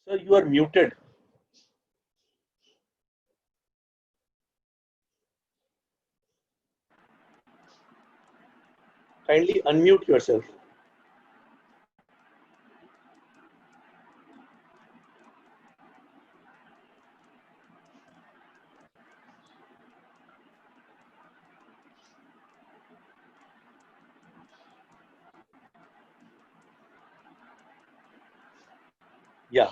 Sir, you are muted. Kindly unmute yourself. Yeah.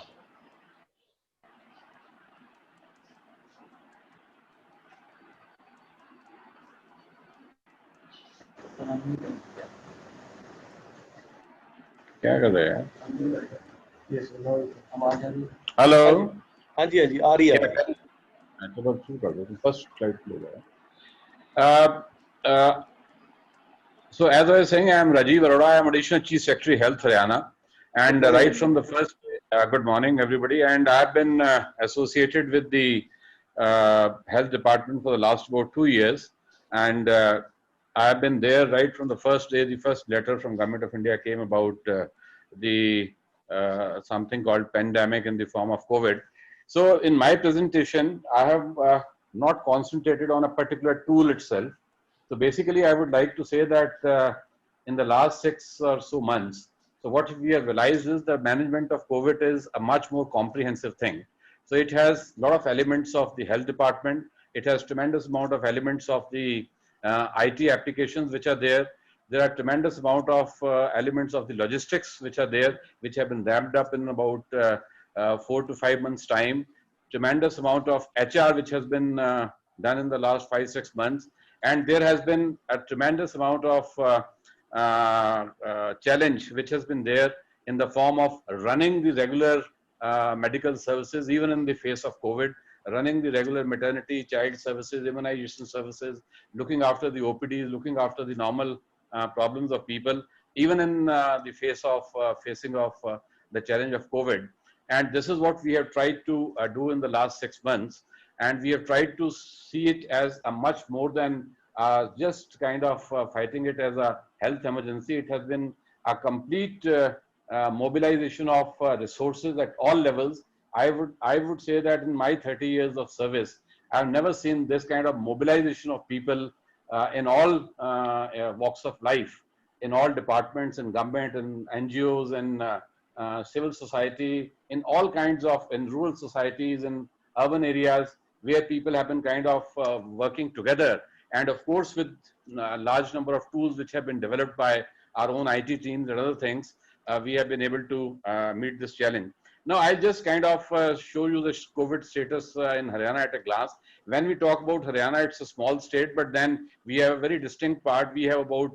क्या कर रहे हैं? हेलो, हाँ जी, हाँ जी, आ रही है। चलो शुरू कर दो, फर्स्ट स्लाइड ले जाओ. So as I was saying, I am Rajiv Arora. I am Additional Chief Secretary Health Haryana, and right from the first, good morning everybody. And I have been associated with the health department for the last about 2 years, and I have been there right from the first day. The first letter from Government of India came about the something called pandemic in the form of COVID. So in my presentation, I have not concentrated on a particular tool itself. So basically, I would like to say that in the last 6 or so months, so what we have realized is the management of COVID is a much more comprehensive thing. So it has a lot of elements of the health department. It has tremendous amount of elements of the IT applications which are there. There are tremendous amount of elements of the logistics which are there, which have been ramped up in about 4 to 5 months time. Tremendous amount of HR which has been done in the last 5-6 months, and there has been a tremendous amount of challenge which has been there in the form of running the regular medical services, even in the face of COVID, running the regular maternity, child services, immunization services, looking after the OPDs, looking after the normal problems of people, even in the face of facing of the challenge of COVID. And this is what we have tried to do in the last 6 months. And we have tried to see it as a much more than just kind of fighting it as a health emergency. It has been a complete mobilization of resources at all levels. I would say that in my 30 years of service, I've never seen this kind of mobilization of people in all walks of life, in all departments in government and NGOs and civil society, in all kinds of, in rural societies, in urban areas, where people have been kind of working together, and of course with a large number of tools which have been developed by our own IT teams and other things, we have been able to meet this challenge. Now I'll just kind of show you the COVID status in Haryana at a glance. When we talk about Haryana, it's a small state, but then we have a very distinct part. We have about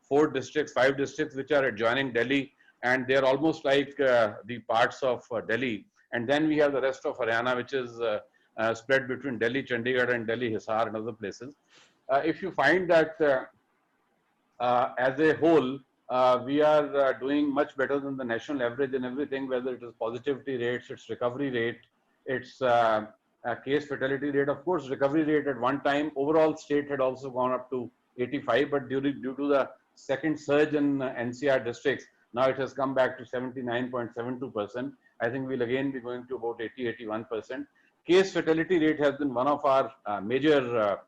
4 districts, 5 districts which are adjoining Delhi, and they're almost like the parts of Delhi. And then we have the rest of Haryana, which is spread between Delhi, Chandigarh, and Delhi, Hisar, and other places. If you find that as a whole, we are doing much better than the national average in everything, whether it is positivity rates, its recovery rate, its case fatality rate. Of course, recovery rate at one time, overall state had also gone up to 85, but due to the second surge in NCR districts, now it has come back to 79.72%. I think we'll again be going to about 80-81%. Case fatality rate has been one of our major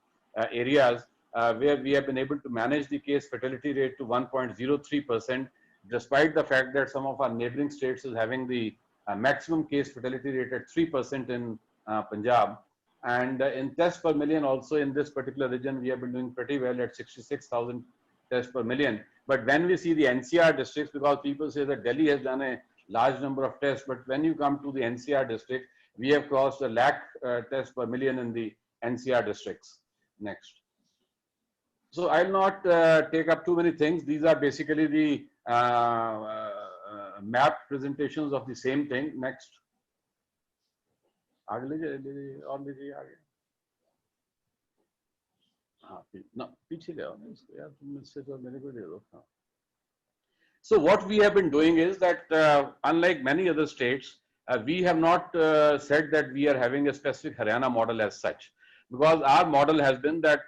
areas where we have been able to manage the case fatality rate to 1.03%, despite the fact that some of our neighboring states is having the maximum case fatality rate at 3% in Punjab. And in tests per million also in this particular region, we have been doing pretty well at 66,000 tests per million. But when we see the NCR districts, because people say that Delhi has done a large number of tests, but when you come to the NCR district, we have crossed a lakh tests per million in the NCR districts. Next. So I'll not take up too many things. These are basically the map presentations of the same thing. Next. So what we have been doing is that unlike many other states, we have not said that we are having a specific Haryana model as such, because our model has been that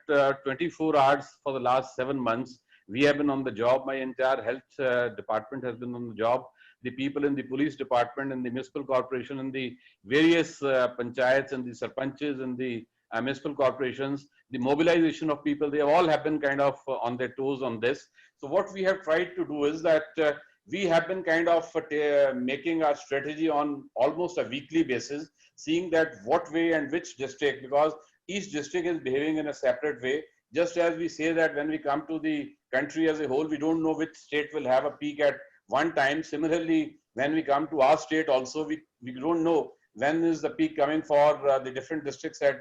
24 hours for the last 7 months, We have been on the job. My entire health department has been on the job. The people in the police department and the municipal corporation and the various panchayats and the sarpanches and the municipal corporations, the mobilization of people, they all have been kind of on their toes on this. So what we have tried to do is that we have been kind of making our strategy on almost a weekly basis, seeing that what way and which district, because each district is behaving in a separate way. Just as we say that when we come to the country as a whole, we don't know which state will have a peak at one time. Similarly, when we come to our state also, we don't know when is the peak coming for the different districts at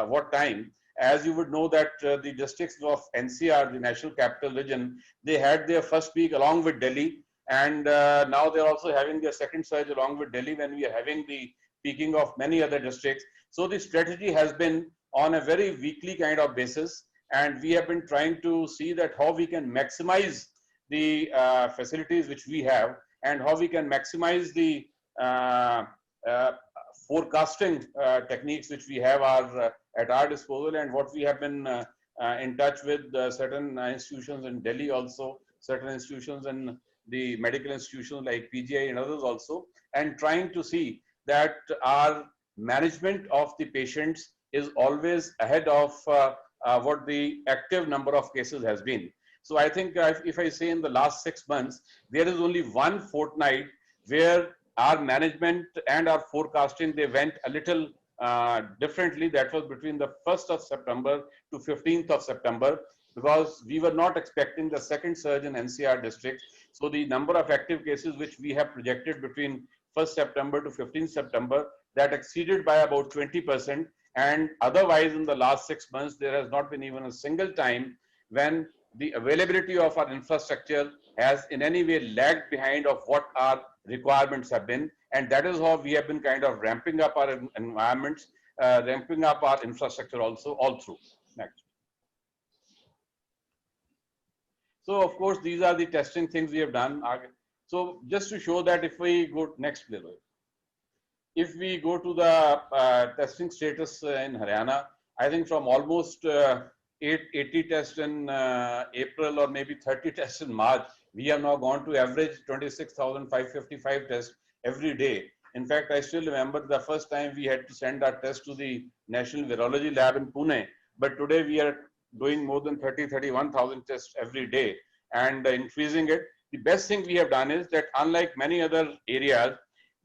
what time. As you would know that the districts of NCR, the National Capital Region, they had their first peak along with Delhi, and now they're also having their second surge along with Delhi when we are having the peaking of many other districts. So the strategy has been on a very weekly kind of basis, and we have been trying to see that how we can maximize the facilities which we have and how we can maximize the forecasting techniques which we have are at our disposal, and what we have been in touch with certain institutions in Delhi also, certain institutions in the medical institutions like PGI and others also, and trying to see that our management of the patients is always ahead of what the active number of cases has been. So I think if I say in the last 6 months, there is only one fortnight where our management and our forecasting, they went a little differently. That was between the 1st of September to 15th of September, because we were not expecting the second surge in NCR district. So the number of active cases which we have projected between 1st September to 15th September, that exceeded by about 20%. And otherwise, in the last 6 months, there has not been even a single time when the availability of our infrastructure has in any way lagged behind of what our requirements have been. And that is how we have been kind of ramping up our environments, ramping up our infrastructure also all through. Next. So of course, these are the testing things we have done. So just to show that, if we go next, please. If we go to the testing status in Haryana, I think from almost 80 tests in April or maybe 30 tests in March, we have now gone to average 26,555 tests every day. In fact, I still remember the first time we had to send our test to the National Virology Lab in Pune, but today we are doing more than 31,000 tests every day and increasing it. The best thing we have done is that, unlike many other areas,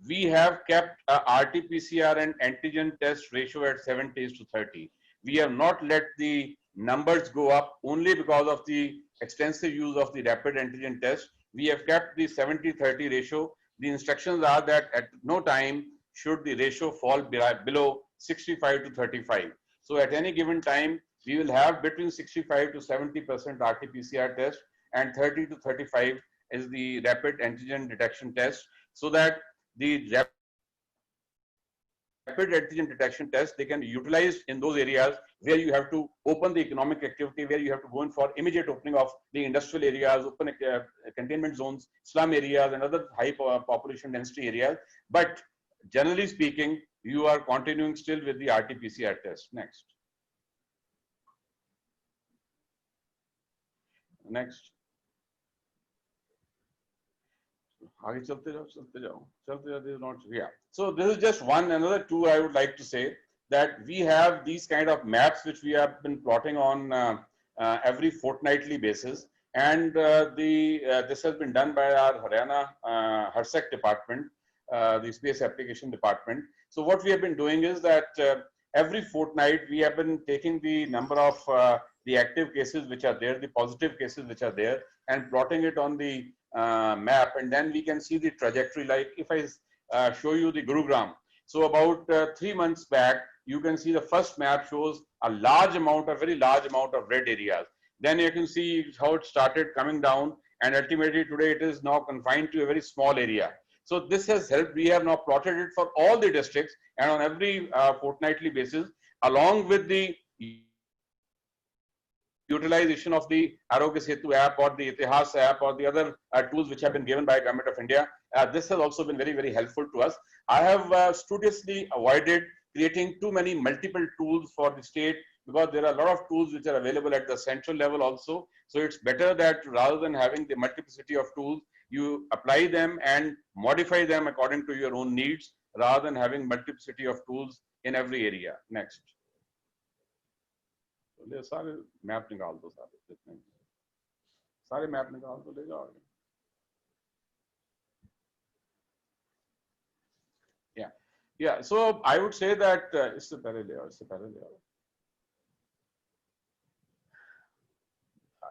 we have kept RT-PCR and antigen test ratio at 70:30. We have not let the numbers go up only because of the extensive use of the rapid antigen test. We have kept the 70:30 ratio. The instructions are that at no time should the ratio fall below 65:35. So at any given time, we will have between 65 to 70% RT-PCR test, and 30 to 35 is the rapid antigen detection test, so that the rapid antigen detection test, they can be utilized in those areas where you have to open the economic activity, where you have to go in for immediate opening of the industrial areas, open containment zones, slum areas, and other high population density areas. But generally speaking, you are continuing still with the RT-PCR test. Next. Next. So this is just one. Another two I would like to say that we have these kind of maps which we have been plotting on every fortnightly basis, and this has been done by our Haryana HRSEC department, the Space Application Department. So what we have been doing is that every fortnight we have been taking the number of the active cases which are there, the positive cases which are there, and plotting it on the map, and then we can see the trajectory. Like if I show you the Gurugram, so about 3 months back, you can see the first map shows a large amount, a very large amount of red areas. Then you can see how it started coming down, and ultimately today it is now confined to a very small area. So this has helped. We have now plotted it for all the districts and on every fortnightly basis, along with the utilization of the Arogya Setu app or the Itihas app or the other tools which have been given by Government of India. This has also been very, very helpful to us. I have studiously avoided creating too many multiple tools for the state because there are a lot of tools which are available at the central level also. So it's better that rather than having the multiplicity of tools, you apply them and modify them according to your own needs rather than having multiplicity of tools in every area. Next. ले सारे map निकाल दो, सारे जितने सारे map निकाल दो, ले जाओ. Yeah, so I would say that it's a parallel.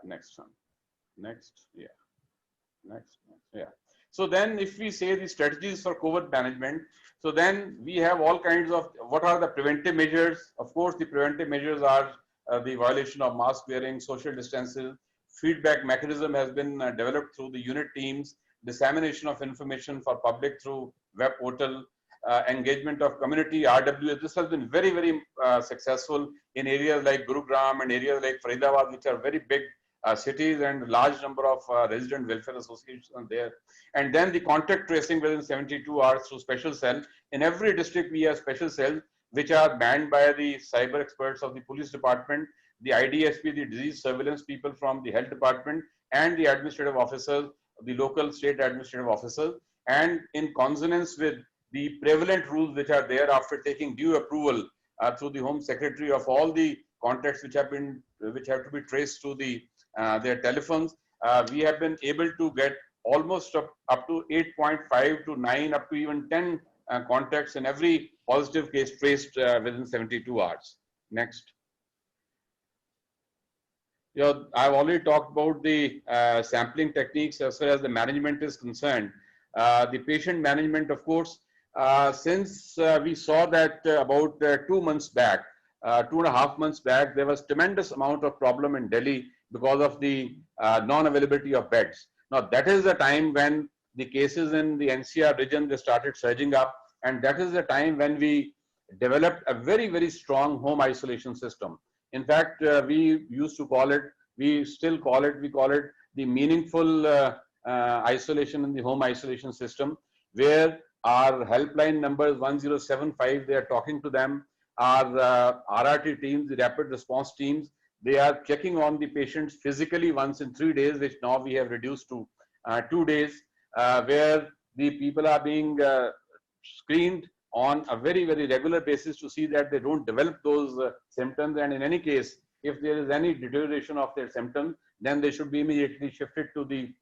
Next one. Next. Yeah. So then if we say the strategies for COVID management, so then we have all kinds of, what are the preventive measures? Of course, the preventive measures are the violation of mask wearing, social distances, feedback mechanism has been developed through the unit teams, dissemination of information for public through web portal, engagement of community, RWA. This has been very, very successful in areas like Gurugram and areas like Faridabad, which are very big cities and large number of resident welfare associations there. And then the contact tracing within 72 hours through special cell. In every district, we have special cells which are manned by the cyber experts of the police department, the IDSP, the disease surveillance people from the health department, and the administrative officers, the local state administrative officers. And in consonance with the prevalent rules which are there, after taking due approval through the Home Secretary of all the contacts which have to be traced to the their telephones, we have been able to get almost up to 8.5 to 9, up to even 10 contacts in every positive case traced within 72 hours. Next. I've already talked about the sampling techniques as far as the management is concerned. The patient management, of course, since we saw that about 2 months back, 2.5 months back, there was tremendous amount of problem in Delhi because of the non-availability of beds. Now that is the time when the cases in the NCR region, they started surging up, and that is the time when we developed a very, very strong home isolation system. In fact, we used to call it, we still call it, we call it the meaningful isolation in the home isolation system, where our helpline numbers 1075, they are talking to them. Our RRT teams, the rapid response teams, they are checking on the patients physically once in 3 days, which now we have reduced to 2 days, where the people are being screened on a very, very regular basis to see that they don't develop those symptoms. And in any case, if there is any deterioration of their symptoms, then they should be immediately shifted to the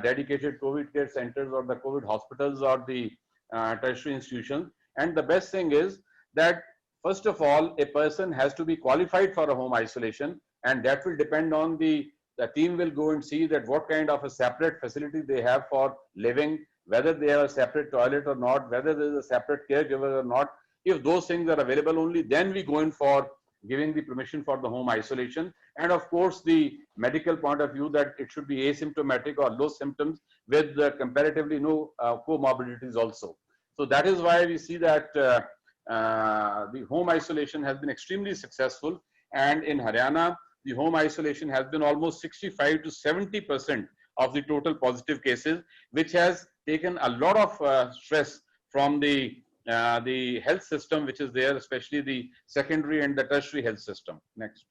dedicated COVID care centers or the COVID hospitals or the tertiary institutions. And the best thing is that, first of all, a person has to be qualified for a home isolation, and that will depend on the team will go and see that what kind of a separate facility they have for living, whether they have a separate toilet or not, whether there is a separate caregiver or not. If those things are available, only then we go in for giving the permission for the home isolation. And of course, the medical point of view that it should be asymptomatic or low symptoms with comparatively no comorbidities also. So that is why we see that the home isolation has been extremely successful. And in Haryana, the home isolation has been almost 65 to 70% of the total positive cases, which has taken a lot of stress from the health system, which is there, especially the secondary and the tertiary health system. Next.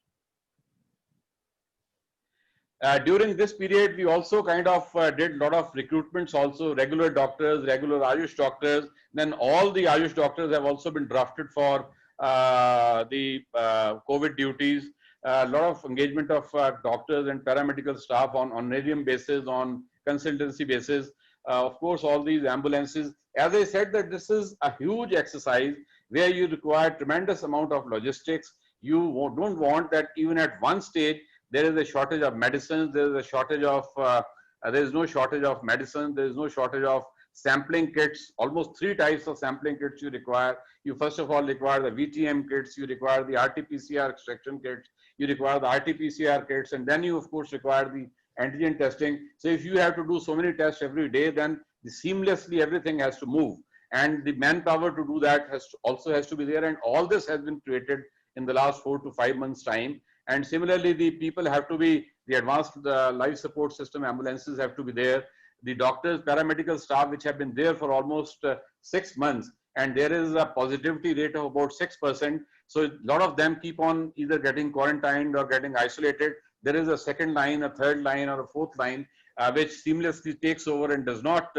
During this period, we also kind of did a lot of recruitments also, regular doctors, regular Ayush doctors. Then all the Ayush doctors have also been drafted for the COVID duties. A lot of engagement of doctors and paramedical staff on honorarium basis, on consultancy basis. Of course, all these ambulances. As I said, that this is a huge exercise where you require tremendous amount of logistics. You don't want that even at one stage there is a shortage of medicines, there is a shortage of, there is no shortage of medicine, there is no shortage of sampling kits. Almost 3 types of sampling kits you require. You first of all require the VTM kits, you require the RT-PCR extraction kits, you require the RT-PCR kits, and then you of course require the antigen testing. So if you have to do so many tests every day, then seamlessly everything has to move. And the manpower to do that also has to be there. And all this has been created in the last 4 to 5 months time. And similarly, the people have to be, the advanced life support system ambulances have to be there. The doctors, paramedical staff, which have been there for almost 6 months, and there is a positivity rate of about 6%. So a lot of them keep on either getting quarantined or getting isolated. There is a second line, a third line, or a fourth line, which seamlessly takes over and does not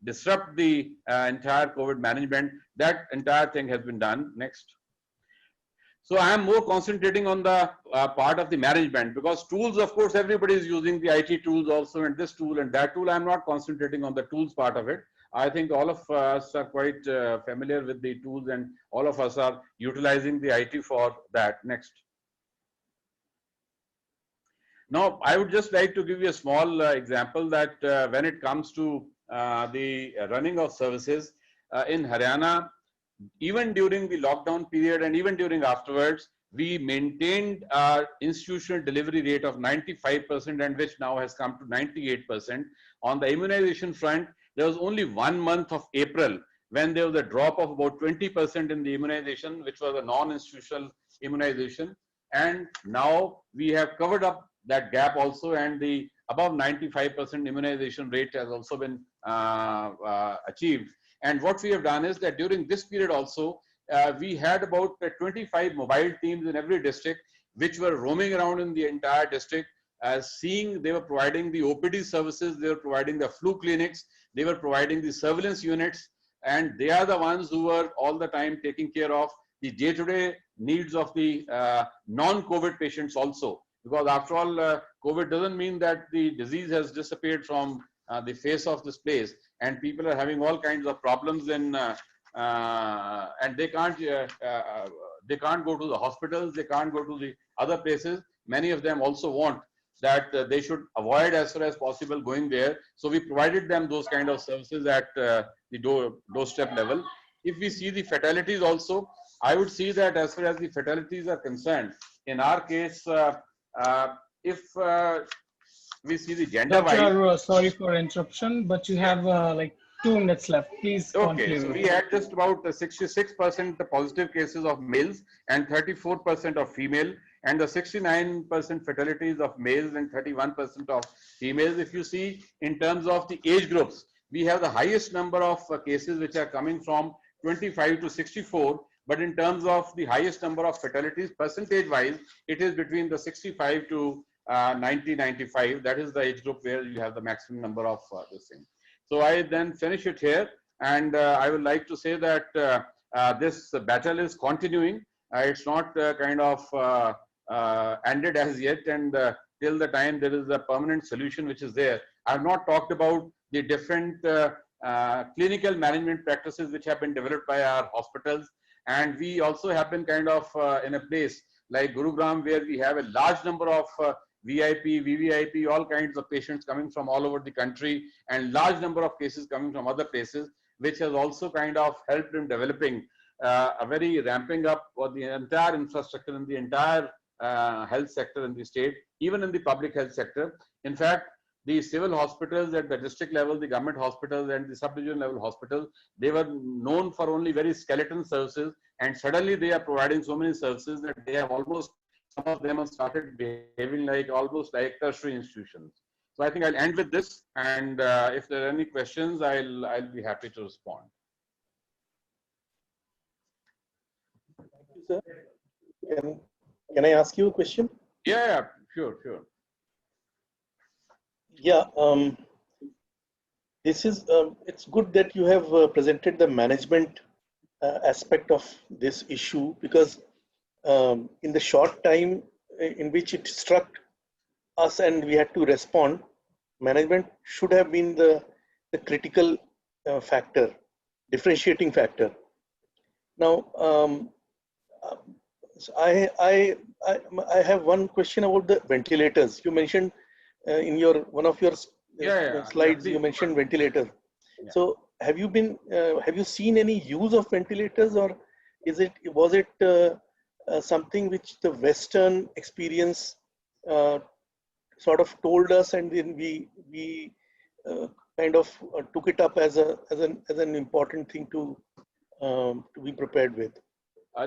disrupt the entire COVID management. That entire thing has been done. Next. So I am more concentrating on the part of the management, because tools, of course, everybody is using the IT tools also, and this tool and that tool. I'm not concentrating on the tools part of it. I think all of us are quite familiar with the tools, and all of us are utilizing the IT for that. Next. Now, I would just like to give you a small example that when it comes to the running of services in Haryana, even during the lockdown period and even during afterwards, we maintained our institutional delivery rate of 95%, and which now has come to 98%. On the immunization front, there was only 1 month of April when there was a drop of about 20% in the immunization, which was a non-institutional immunization. And now we have covered up that gap also, and the above 95% immunization rate has also been achieved. And what we have done is that during this period also, we had about 25 mobile teams in every district, which were roaming around in the entire district, they were providing the OPD services, they were providing the flu clinics, they were providing the surveillance units, and they are the ones who were all the time taking care of the day-to-day needs of the non-COVID patients also. Because after all, COVID doesn't mean that the disease has disappeared from the face of this place, and people are having all kinds of problems and they can't go to the hospitals, they can't go to the other places. Many of them also want that they should avoid as far as possible going there. So we provided them those kind of services at the doorstep level. If we see the fatalities also, I would see that as far as the fatalities are concerned, in our case, if we see the gender-wise. Doctor, sorry for interruption, but you have like 2 minutes left. Please conclude. Okay, so we had just about 66% positive cases of males and 34% of female, and the 69% fatalities of males and 31% of females. If you see in terms of the age groups, we have the highest number of cases which are coming from 25 to 64. But in terms of the highest number of fatalities, percentage-wise, it is between the 65 to 90-95. That is the age group where you have the maximum number of this thing. So I then finish it here, and I would like to say that this battle is continuing. It's not kind of ended as yet, and till the time there is a permanent solution which is there. I have not talked about the different clinical management practices which have been developed by our hospitals. And we also have been kind of in a place like Gurugram, where we have a large number of VIP, VVIP, all kinds of patients coming from all over the country, and large number of cases coming from other places, which has also kind of helped in developing a very ramping up of the entire infrastructure in the entire health sector in the state, even in the public health sector. In fact, the civil hospitals at the district level, the government hospitals and the sub-division level hospitals, they were known for only very skeleton services, and suddenly they are providing so many services that they have almost, some of them have started behaving like almost like tertiary institutions. So I think I'll end with this, and if there are any questions, I'll be happy to respond. Thank you, sir. Can I ask you a question? Yeah, sure. Yeah, this is, it's good that you have presented the management aspect of this issue, because in the short time in which it struck us and we had to respond, management should have been the critical factor, differentiating factor. Now, so I have one question about the ventilators. You mentioned in one of your slides, you mentioned ventilators. Yeah. So have you seen any use of ventilators, or was it something which the Western experience sort of told us, and then we kind of took it up as an important thing to be prepared with?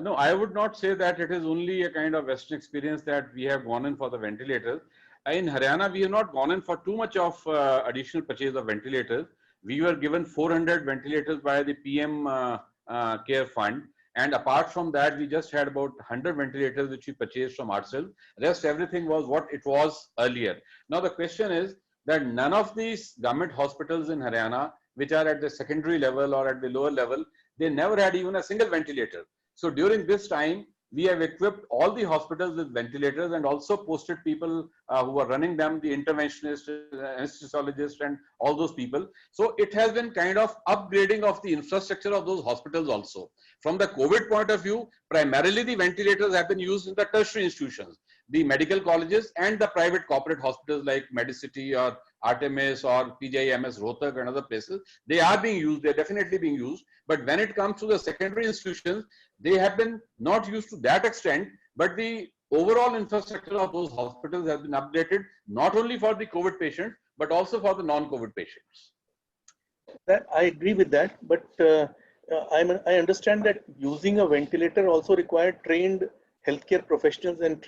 No, I would not say that it is only a kind of Western experience that we have gone in for the ventilators. In Haryana, we have not gone in for too much of additional purchase of ventilators. We were given 400 ventilators by the PM care fund. And apart from that, we just had about 100 ventilators which we purchased from ourselves. Rest everything was what it was earlier. Now the question is that none of these government hospitals in Haryana, which are at the secondary level or at the lower level, they never had even a single ventilator. So during this time, we have equipped all the hospitals with ventilators and also posted people who are running them, the interventionists, anesthesiologists, and all those people. So it has been kind of upgrading of the infrastructure of those hospitals also. From the COVID point of view, primarily the ventilators have been used in the tertiary institutions, the medical colleges and the private corporate hospitals like Medicity or Artemis or PGIMS Rohtak and other places. They are being used, they're definitely being used. But when it comes to the secondary institutions, they have been not used to that extent, but the overall infrastructure of those hospitals has been updated not only for the COVID patients, but also for the non-COVID patients. That I agree with that, but I understand that using a ventilator also required trained healthcare professionals and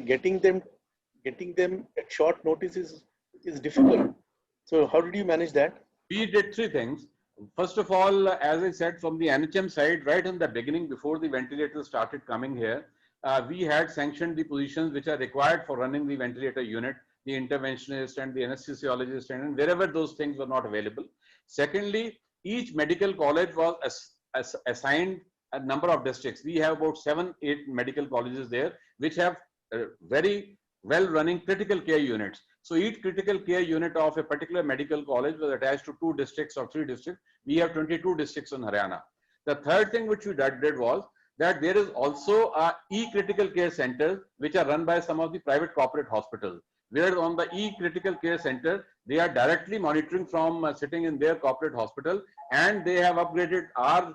getting them at short notice is difficult. So how did you manage that? We did three things. First of all, as I said, from the NHM side, right in the beginning, before the ventilators started coming here, we had sanctioned the positions which are required for running the ventilator unit, the interventionist and the anesthesiologist, and wherever those things were not available. Secondly, each medical college was assigned a number of districts. We have about 7-8 medical colleges there, which have very well running critical care units. So each critical care unit of a particular medical college was attached to 2 districts or 3 districts. We have 22 districts in Haryana. The third thing which we did was that there is also e-critical care centers which are run by some of the private corporate hospitals. Where on the e-critical care center, they are directly monitoring from sitting in their corporate hospital, and they have upgraded our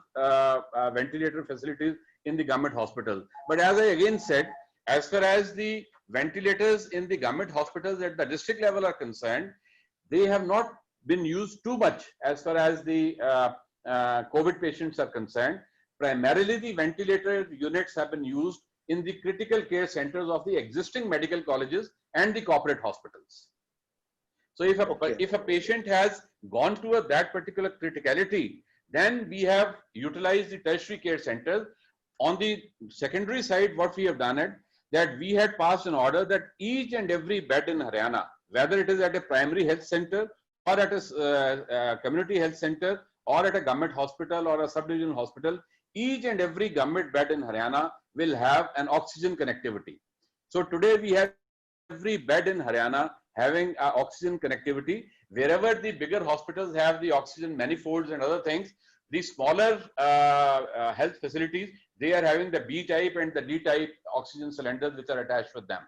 ventilator facilities in the government hospital. But as I again said, as far as the ventilators in the government hospitals at the district level are concerned, they have not been used too much as far as the COVID patients are concerned. Primarily, the ventilator units have been used in the critical care centers of the existing medical colleges and the corporate hospitals. So if a patient has gone to that particular criticality, then we have utilized the tertiary care centers. On the secondary side, what we have done is that we had passed an order that each and every bed in Haryana, whether it is at a primary health center or at a community health center or at a government hospital or a sub-divisional hospital, each and every government bed in Haryana will have an oxygen connectivity. So today we have every bed in Haryana having oxygen connectivity. Wherever the bigger hospitals have the oxygen manifolds and other things, the smaller health facilities, they are having the B type and the D type oxygen cylinders which are attached with them.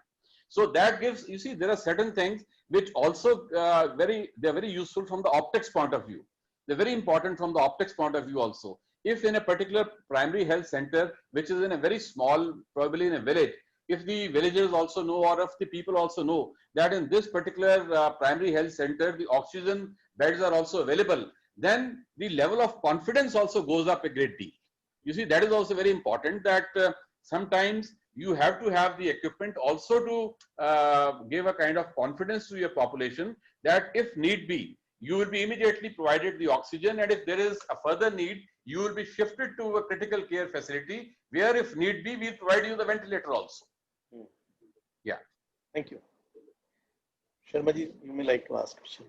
So that gives, you see, there are certain things which also they're very useful from the optics point of view. They're very important from the optics point of view also. If in a particular primary health center, which is in a very small, probably in a village, if the villagers also know, or if the people also know that in this particular primary health center, the oxygen beds are also available, then the level of confidence also goes up a great deal. You see, that is also very important, that sometimes you have to have the equipment also to give a kind of confidence to your population that if need be, you will be immediately provided the oxygen, and if there is a further need, you will be shifted to a critical care facility where if need be, we'll provide you the ventilator also. Yeah. Thank you. Sharma ji, you may like to ask questions.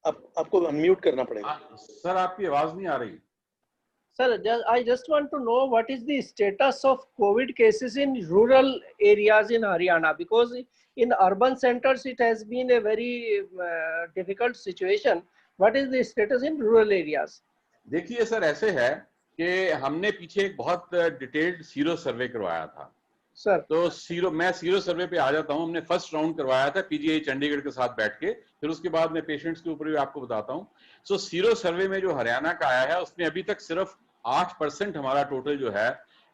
आपको unmute करना पड़ेगा. Sir, आपकी आवाज नहीं आ रही. Sir, I just want to know what is the status of COVID cases in rural areas in Haryana, because in urban centers it has been a very difficult situation. What is the status in rural areas? देखिए sir, ऐसे है कि हमने पीछे एक बहुत detailed sero survey करवाया था सर. तो मैं सीरो सर्वे पे आ जाता हूँ. हमने फर्स्ट राउंड करवाया था पीजीआई चंडीगढ़ के साथ बैठ के, फिर उसके बाद मैं पेशेंट्स के ऊपर भी आपको बताता हूँ. सो सीरो सर्वे में जो हरियाणा का आया है उसमें अभी तक सिर्फ 8% हमारा टोटल जो है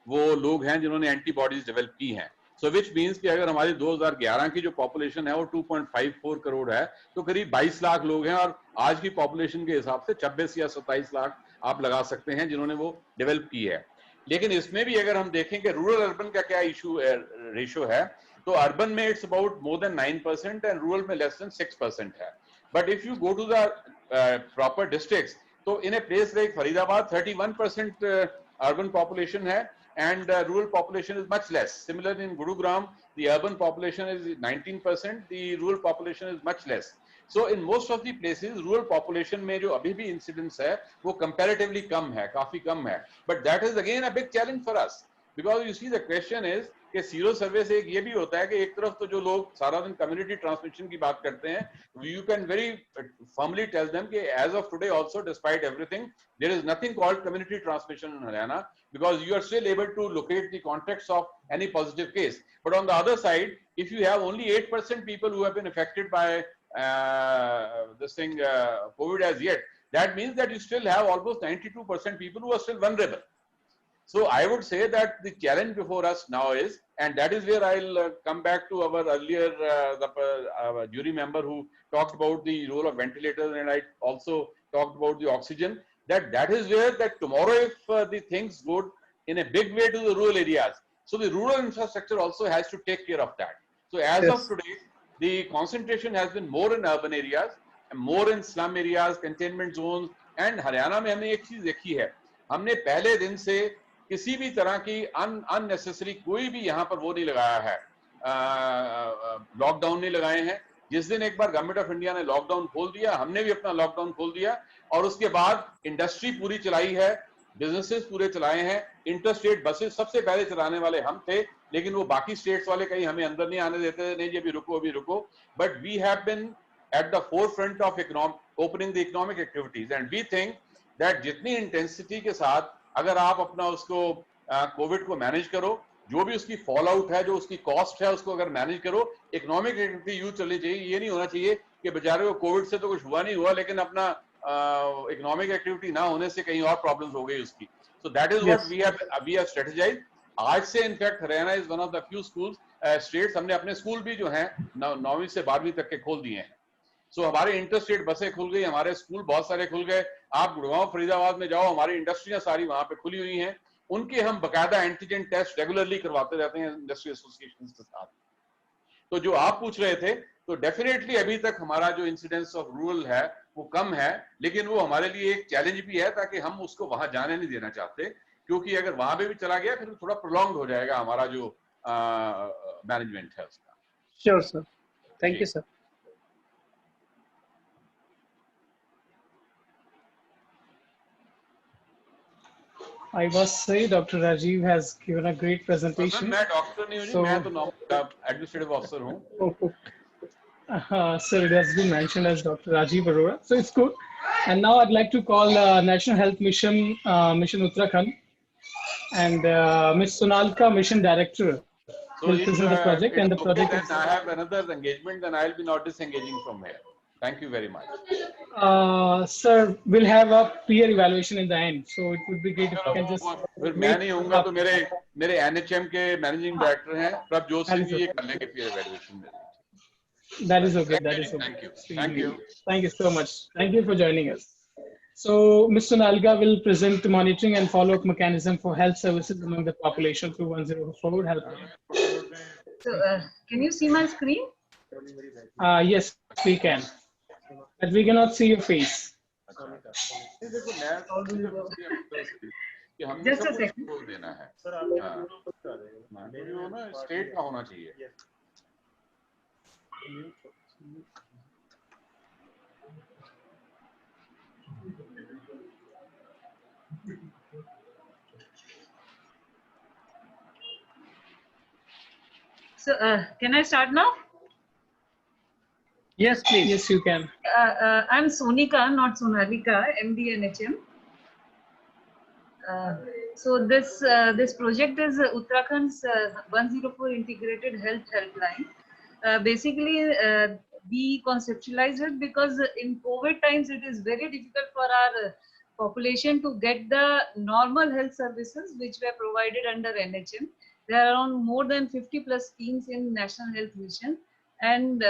वो लोग हैं जिन्होंने एंटीबॉडीज डेवलप की हैं. सो विच मीन्स कि अगर हमारी 2011 की जो पॉपुलेशन है वो 2.54 करोड़ है, तो करीब 22 लाख लोग हैं, और आज की पॉपुलेशन के हिसाब से 26 या 27 लाख आप लगा सकते हैं जिन्होंने वो डेवलप की है. लेकिन इसमें भी अगर हम देखें कि रूरल अर्बन का क्या इशू रेशो है, तो अर्बन में it's about more than 9% and rural में लेस देन 6% है. But if you go to the proper districts, So in a place like Faridabad, 31% urban population hai, and rural population is much less. Similarly, in Gurugram, the urban population is 19%, the rural population is much less. So in most of the places, rural population में जो अभी भी incidence है, वो comparatively कम है, काफी कम है. But that is again a big challenge for us, because you see the question is कि सीरो सर्वे से एक ये भी होता है कि एक तरफ तो जो लोग सारा दिन कम्युनिटी ट्रांसमिशन की बात करते हैं, you can very firmly tell them कि as of today also, despite everything, there is nothing called community transmission in Haryana, because you are still able to locate the context of any positive case. But on the other side, if you have only 8% people who have been affected by COVID as yet, that means that you still have almost 92% people who are still vulnerable. So I would say that the challenge before us now is, and that is where I'll come back to our earlier jury member who talked about the role of ventilators, and I also talked about the oxygen, that is where that tomorrow if the things go in a big way to the rural areas, so the rural infrastructure also has to take care of that. So as Yes. of today, the concentration has been more in urban areas and more in slum areas, containment zones, and Haryana में हमने एक चीज देखी है, हमने पहले दिन से किसी भी तरह की अननेसेसरी कोई भी यहाँ पर वो नहीं लगाया है, लॉकडाउन नहीं लगाए हैं. जिस दिन एक बार गवर्नमेंट ऑफ इंडिया ने लॉकडाउन खोल दिया, हमने भी अपना लॉकडाउन खोल दिया, और उसके बाद इंडस्ट्री पूरी चलाई है, बिजनेसेस पूरे चलाए हैं. इंटरस्टेट बसेस सबसे पहले चलाने वाले हम थे, लेकिन वो बाकी स्टेट्स वाले कहीं हमें अंदर नहीं आने देते थे, नहीं जी अभी रुको. But we have been at the forefront of opening the economic activities, and we think that जितनी इंटेंसिटी के साथ अगर आप अपना उसको कोविड को मैनेज करो, जो भी उसकी फॉल आउट है, जो उसकी कॉस्ट है, उसको अगर मैनेज करो, इकोनॉमिक एक्टिविटी यूज चलनी चाहिए. ये नहीं होना चाहिए कि बेचारे को कोविड से तो कुछ हुआ नहीं हुआ, लेकिन अपना इकोनॉमिक एक्टिविटी ना होने से कहीं और प्रॉब्लम्स हो गई उसकी. So that is what we have strategized. आज से in fact Haryana is one of the few schools states, हमने अपने स्कूल भी जो हैं 9वीं से 12वीं तक के खोल दिए हैं. सो हमारे इंटरस्टेट बसें खुल गई, हमारे स्कूल बहुत सारे खुल गए. आप गुड़गांव फरीदाबाद में जाओ, हमारी इंडस्ट्रियां सारी वहां पे खुली हुई हैं, उनके हम बकायदा एंटीजन टेस्ट रेगुलरली करवाते रहते हैं इंडस्ट्री एसोसिएशन के साथ. तो जो आप पूछ रहे थे, तो डेफिनेटली अभी तक हमारा जो इंसिडेंस ऑफ रूरल है वो कम है, लेकिन वो हमारे लिए एक चैलेंज भी है, ताकि हम उसको वहां जाने नहीं देना चाहते, क्योंकि अगर वहां पे भी चला गया फिर थोड़ा प्रोलॉन्ग हो जाएगा हमारा जो मैनेजमेंट है उसका. Sure sir, thank you sir. I must say, Dr. Rajiv has given a great presentation. मैं डॉक्टर नहीं हूँ जी, मैं तो एडमिनिस्ट्रेटिव ऑफिसर हूँ. So it has been mentioned as Dr. Rajiv Arora, so it's good. And now I'd like to call National Health Mission, Mission Uttarakhand, and Ms. Sonalka, Mission Director, will present the project, and the project is... I have another engagement, then I'll be not disengaging from here. Thank you very much. Sir, we'll have a peer evaluation in the end, so it would be great if you can just... फिर मैं नहीं होऊंगा तो मेरे NHM के managing director हैं प्रभजोत सिंह जी, ये कर लेंगे peer evaluation में. That is okay. That is okay. Thank you. Thank you. Thank you so much. Thank you for joining us. So, Mr. Nalga will present the monitoring and follow-up mechanism for health services among the population through 104 helpline. So, can you see my screen? Yes, we can. But we cannot see your face. Just a second. State का होना चाहिए. So, can I start now? Yes, please. Yes, you can. I'm Sonika, not Sonalika, MD NHM. So this project is Uttarakhand's 104 Integrated Health Helpline. Basically, we conceptualized it because in COVID times it is very difficult for our population to get the normal health services which were provided under NHM. There are around more than 50 plus schemes in National Health Mission, and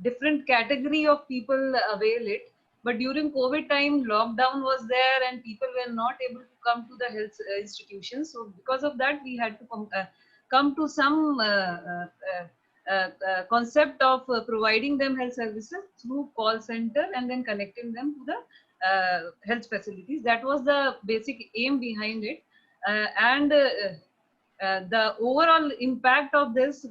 different category of people avail it. But during COVID time, lockdown was there and people were not able to come to the health institutions. So because of that, we had to come to some concept of providing them health services through call center and then connecting them to the health facilities. That was the basic aim behind it. The overall impact of this